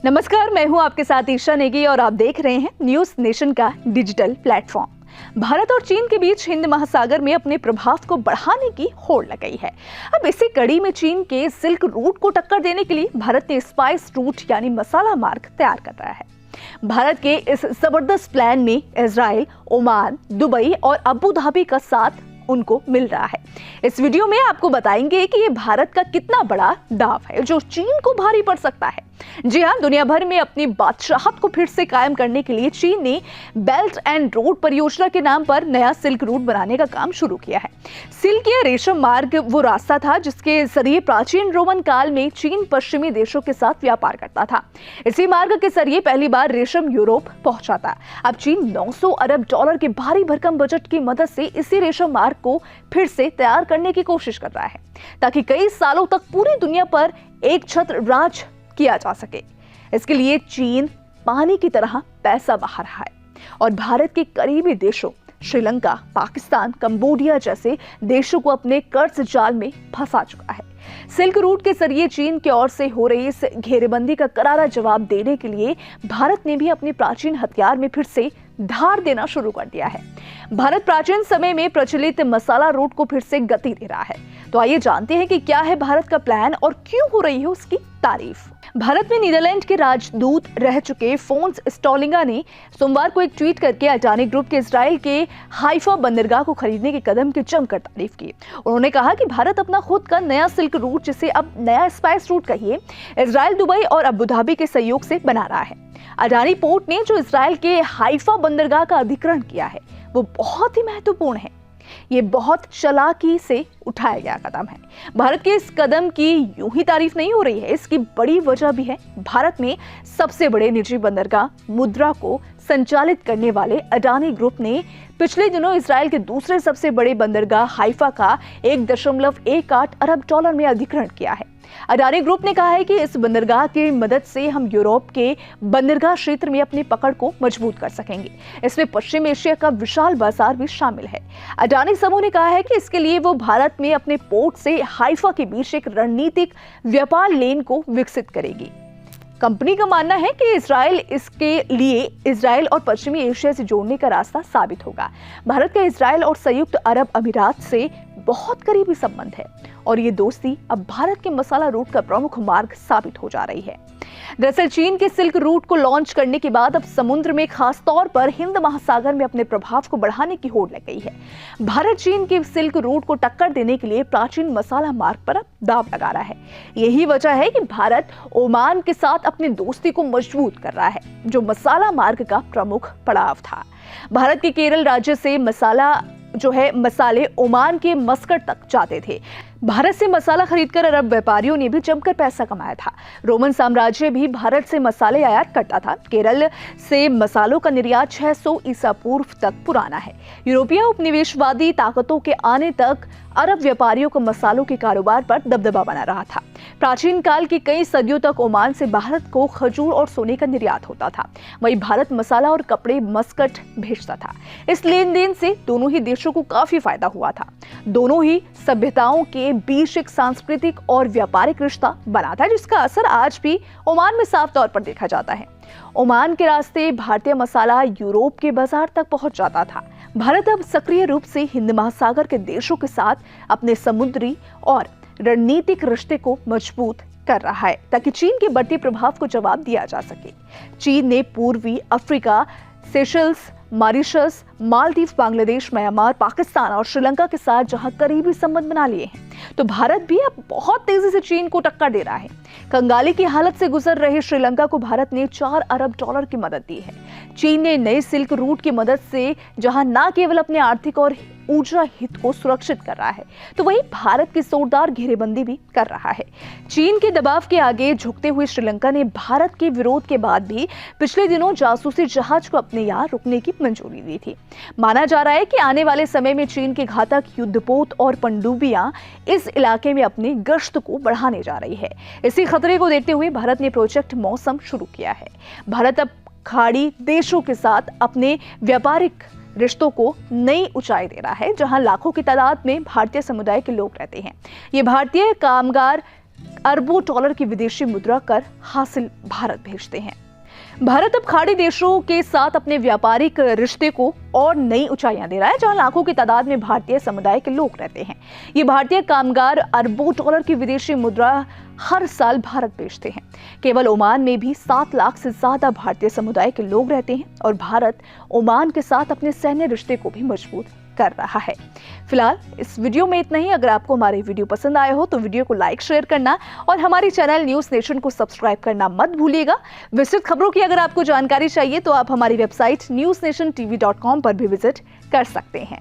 नमस्कार, मैं हूं आपके साथ ईशा नेगी और आप देख रहे हैं न्यूज नेशन का डिजिटल प्लेटफॉर्म। भारत और चीन के बीच हिंद महासागर में अपने प्रभाव को बढ़ाने की होड़ लगाई है। अब इसी कड़ी में चीन के सिल्क रूट को टक्कर देने के लिए भारत ने स्पाइस रूट यानी मसाला मार्ग तैयार कर रहा है। भारत के इस जबरदस्त प्लान में इजराइल, ओमान, दुबई और अबू धाबी का साथ उनको मिल रहा है। इस वीडियो में आपको बताएंगे कि ये भारत का कितना बड़ा दाव है जो चीन को भारी पड़ सकता है। जी हां, दुनिया भर में अपनी बादशाहत को फिर से कायम करने के लिए चीन ने बेल्ट एंड रोड परियोजना के नाम पर नया सिल्क रूट बनाने का काम शुरू किया है। सिल्क या रेशम मार्ग वो रास्ता था जिसके जरिए प्राचीन रोमन काल में चीन पश्चिमी देशों के साथ व्यापार करता था। इसी मार्ग के जरिए पहली बार रेशम यूरोप पहुंचा था। अब चीन 900 अरब डॉलर के भारी भरकम बजट की मदद से इसी रेशम मार्ग को फिर से तैयार करने की कोशिश कर रहा है ताकि कई सालों तक पूरी दुनिया पर एक छत्र राज किया जा सके। इसके लिए चीन पानी की तरह पैसा बहा रहा है और भारत के करीबी देशों श्रीलंका, पाकिस्तान, कंबोडिया जैसे देशों को अपने कर्ज जाल में फंसा चुका है। सिल्क रूट के जरिए चीन की ओर से हो रही इस घेरेबंदी का करारा जवाब देने के लिए भारत ने भी अपने प्राचीन हथियार में फिर से धार देना शुरू कर दिया है। भारत प्राचीन समय में प्रचलित मसाला रूट को फिर से गति दे रहा है। तो आइए जानते हैं कि क्या है भारत का प्लान और क्यों हो रही है उसकी तारीफ। भारत में नीदरलैंड के राजदूत रह चुके फोन्स स्टॉलिंगा ने सोमवार को एक ट्वीट करके अडानी ग्रुप के इजराइल के हाइफा बंदरगाह को खरीदने के कदम की जमकर तारीफ की। उन्होंने कहा कि भारत अपना खुद का नया सिल्क रूट, जिसे अब नया स्पाइस रूट कहिए, इजराइल, दुबई और अबू धाबी के सहयोग से बना रहा है। अडानी पोर्ट ने जो इजराइल के हाइफा बंदरगाह का अधिग्रहण किया है वो बहुत ही महत्वपूर्ण है। ये बहुत चालाकी से उठाया गया कदम है। भारत के इस कदम की यूं ही तारीफ नहीं हो रही है, इसकी बड़ी वजह भी है। भारत में सबसे बड़े निजी बंदरगाह मुद्रा को संचालित करने वाले अडानी ग्रुप ने पिछले दिनों इजराइल के दूसरे सबसे बड़े बंदरगाह हाइफा का 1.18 अरब डॉलर में अधिग्रहण किया है। अडानी ग्रुप ने कहा है कि इस बंदरगाह की मदद से हम यूरोप के बंदरगाह क्षेत्र में अपनी पकड़ को मजबूत कर सकेंगे। इसमें पश्चिम एशिया का विशाल बाजार भी शामिल है। अडानी समूह ने कहा है कि इसके लिए वो भारत में अपने पोर्ट से हाइफा के बीच एक रणनीतिक व्यापार लेन को विकसित करेगी। कंपनी का मानना है कि इजराइल इसके लिए इजराइल और पश्चिमी एशिया से जोड़ने का रास्ता साबित होगा। भारत का इजराइल और संयुक्त अरब अमीरात से बहुत करीबी संबंध है और ये दोस्ती अब भारत के मसाला रूट का प्रमुख मार्ग साबित हो जा रही है। दरअसल चीन के सिल्क रूट को लॉन्च करने के बाद अब समुद्र में, खास तौर पर हिंद महासागर में अपने प्रभाव को बढ़ाने की होड़ लग गई है। भारत चीन के सिल्क रूट को टक्कर देने के लिए प्राचीन मसाला मार्ग पर अब दांव लगा रहा है। यही वजह है कि भारत ओमान के साथ अपनी दोस्ती को मजबूत कर रहा है, जो मसाला मार्ग का प्रमुख पड़ाव था। भारत के केरल राज्य से मसाले ओमान के मस्कट तक जाते थे। भारत से मसाला खरीदकर अरब व्यापारियों ने भी जमकर पैसा कमाया था। रोमन साम्राज्य भी भारत से मसाले आयात करता था। केरल से मसालों का निर्यात 600 ईसा पूर्व तक पुराना है। यूरोपीय उपनिवेशवादी ताकतों के आने तक अरब व्यापारियों को मसालों के कारोबार पर दबदबा बना रहा था। प्राचीन काल की कई सदियों तक ओमान से भारत को खजूर और सोने का निर्यात होता था। वहीं भारत मसाला और कपड़े मस्कट भेजता था। इस लेन देन से दोनों ही देशों को काफी फायदा हुआ था। दोनों ही सभ्यताओं के बीच एक सांस्कृतिक और व्यापारिक रिश्ता बना था, जिसका असर आज भी ओमान में साफ तौर पर देखा जाता है। ओमान के रास्ते भारतीय मसाला यूरोप के बाजार तक पहुंच जाता था। भारत अब सक्रिय रूप से हिंद महासागर के देशों के साथ अपने समुद्री और रणनीतिक रिश्ते को मजबूत कर रहा है ताकि चीन के बढ़ते प्रभाव को जवाब दिया जा सके। चीन ने पूर्वी Africa, Seychelles, Mauritius, Maldives, Bangladesh, Myanmar, Pakistan और श्रीलंका के साथ जहां करीबी संबंध बना लिए हैं, तो भारत भी अब बहुत तेजी से चीन को टक्कर दे रहा है। कंगाली की हालत से गुजर रहे श्रीलंका को भारत ने 4 अरब डॉलर की मदद दी है। चीन ने नए सिल्क रूट की मदद से जहां न केवल अपने आर्थिक और ऊर्जा हित को सुरक्षित कर रहा है, तो वहीं भारत की जोरदार घेरेबंदी भी कर रहा है। चीन के दबाव के आगे झुकते हुए श्रीलंका ने भारत के विरोध के बाद भी पिछले दिनों जासूसी जहाज को अपने यहाँ रुकने की मंजूरी दी थी। माना जा रहा है कि आने वाले समय में चीन के घातक युद्धपोत और पनडुब्बियां इस इलाके में अपनी गश्त को बढ़ाने जा रही है। इसी खतरे को देखते हुए भारत ने प्रोजेक्ट मौसम शुरू किया है। भारत अब खाड़ी देशों के साथ अपने व्यापारिक रिश्तों को नई ऊंचाई दे रहा है, जहां लाखों की तादाद में भारतीय समुदाय के लोग रहते हैं। ये भारतीय कामगार अरबों डॉलर की विदेशी मुद्रा कर हासिल भारत भेजते हैं। भारत अब खाड़ी देशों के साथ अपने व्यापारिक रिश्ते को और नई ऊंचाइयां दे रहा है, जहां लाखों की तादाद में भारतीय समुदाय के लोग रहते हैं। ये भारतीय कामगार अरबों डॉलर की विदेशी मुद्रा हर साल भारत भेजते हैं। केवल ओमान में भी 7 लाख से ज्यादा भारतीय समुदाय के लोग रहते हैं और भारत ओमान के साथ अपने सैन्य रिश्ते को भी मजबूत कर रहा है। फिलहाल इस वीडियो में इतना ही। अगर आपको हमारे वीडियो पसंद आए हो तो वीडियो को लाइक, शेयर करना और हमारे चैनल न्यूज़ नेशन को सब्सक्राइब करना मत भूलिएगा। विस्तृत खबरों की अगर आपको जानकारी चाहिए तो आप हमारी वेबसाइट newsnationtv.com पर भी विजिट कर सकते हैं।